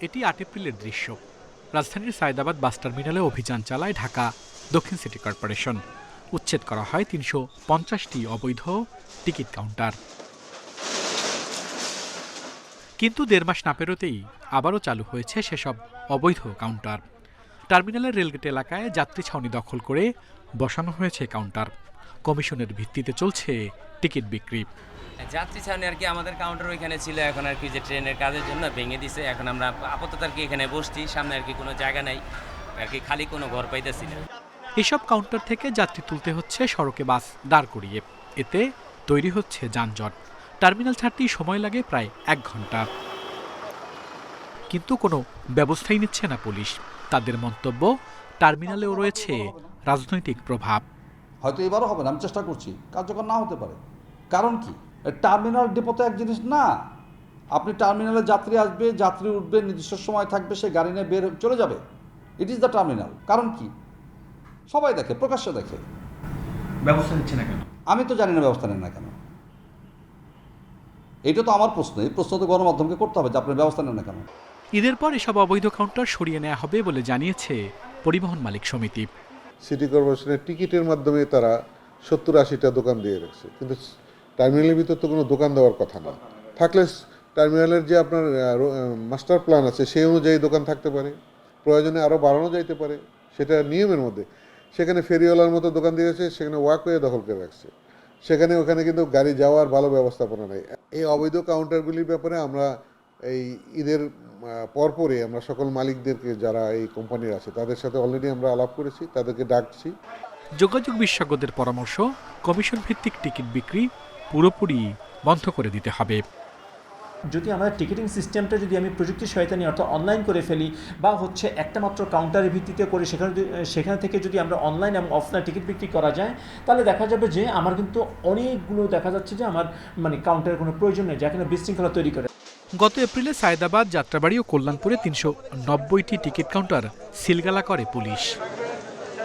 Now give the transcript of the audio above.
এটি ৮ এপ্রিলের দৃশ্য। রাজধানীর সায়েদাবাদ বাস টার্মিনালে অভিযান চালায় ঢাকা দক্ষিণ সিটি কর্পোরেশন। উচ্ছেদ করা হয় ৩৫০টি অবৈধ টিকিট কাউন্টার। কিন্তু ১.৫ মাস না পেরোতেই আবারও চালু হয়েছে সেসব অবৈধ কাউন্টার। টার্মিনালের রেলগেট এলাকায় যাত্রী ছাউনি দখল করে বসানো হয়েছে কাউন্টার। কমিশনের ভিত্তিতে চলছে টিকিট বিক্রি। যাত্রী ছাউনি আর কি আমাদের কাউন্টার ওইখানে ছিল, এখন আর কি যে ট্রেনের কাজের জন্য ভেঙে দিছে। এখন আমরা আপাতত আর কি এখানে বসছি, সামনে আর কি কোনো জায়গা নাই, আর কি খালি কোনো ঘর পাইতেছি না। এসব কাউন্টার থেকে যাত্রী তুলতে হচ্ছে সড়কে বাস দাঁড় করিয়ে। এতে তৈরি হচ্ছে যানজট। টার্মিনাল ছাড়তেই সময় লাগে প্রায় ১ ঘন্টা। কিন্তু কোনো ব্যবস্থাই নিচ্ছে না পুলিশ। তাদের মন্তব্য, টার্মিনালেও রয়েছে রাজনৈতিক প্রভাব। হয়তো এবারও হবে না, আমি চেষ্টা করছি, কার্যকর না হতে পারে। কারণ কি, টার্মিনাল ডিপো তো এক জিনিস না। আপনি টার্মিনালে যাত্রী আসবে, যাত্রী উঠবে, নির্দিষ্ট সময় থাকবে, সে গাড়ি নিয়ে বের চলে যাবে। It is the terminal. কারণ কি, সবাই দেখে, প্রকাশ্যে দেখে। ব্যবস্থা নিচ্ছে না কেন? আমি তো জানি না ব্যবস্থা নেন না কেন। এটা তো আমার প্রশ্ন। এই প্রশ্ন তো গণমাধ্যমকে করতে হবে যে আপনার ব্যবস্থা নেন না কেন। ঈদের পর এসব অবৈধ কাউন্টার সরিয়ে নেওয়া হবে বলে জানিয়েছে পরিবহন মালিক সমিতি। সিটি কর্পোরেশনের টিকিটের মাধ্যমে তারা ৭০-৮০টা দোকান দিয়ে রাখছে, কিন্তু টার্মিনালের ভিতর তো কোনো দোকান দেওয়ার কথা না। থাকলে টার্মিনালের যে আপনার মাস্টার প্ল্যান আছে সেই অনুযায়ী দোকান থাকতে পারে, প্রয়োজনে আরও বাড়ানো যাইতে পারে, সেটা নিয়মের মধ্যে। সেখানে ফেরিওয়ালার মতো দোকান দিয়েছে, সেখানে ওয়াকওয়ে দখল করে রাখছে, ওখানে কিন্তু গাড়ি যাওয়ার ভালো ব্যবস্থাপনা নেই। এই অবৈধ কাউন্টারগুলির ব্যাপারে আমরা এই ঈদের পরপরই আমরা সকল মালিকদেরকে, যারা এই কোম্পানির আছে, তাদের সাথে অলরেডি আমরা আলাপ করেছি, তাদেরকে ডাকছি। যোগাযোগ বিশেষজ্ঞদের পরামর্শ, কমিশন ভিত্তিক টিকিট বিক্রি পুরোপুরি বন্ধ করে দিতে হবে। যদি আমাদের টিকিটিং সিস্টেমটা যদি আমি প্রযুক্তির সহায়তা নিয়ে অর্থাৎ অনলাইন করে ফেলি, বা হচ্ছে একটা মাত্র কাউন্টারের ভিত্তিতে করে সেখান থেকে যদি আমরা অনলাইন এবং অফলাইন টিকিট বিক্রি করা যায়, তাহলে দেখা যাবে যে আমার কিন্তু অনেকগুলো দেখা যাচ্ছে যে আমার কাউন্টারের কোনো প্রয়োজন নেই, যেখানে বিশৃঙ্খলা তৈরি করে। গত এপ্রিলে সায়েদাবাদ, যাত্রাবাড়ী ও কল্যাণপুরে ৩৯০টি টিকিট কাউন্টার সিলগালা করে পুলিশ।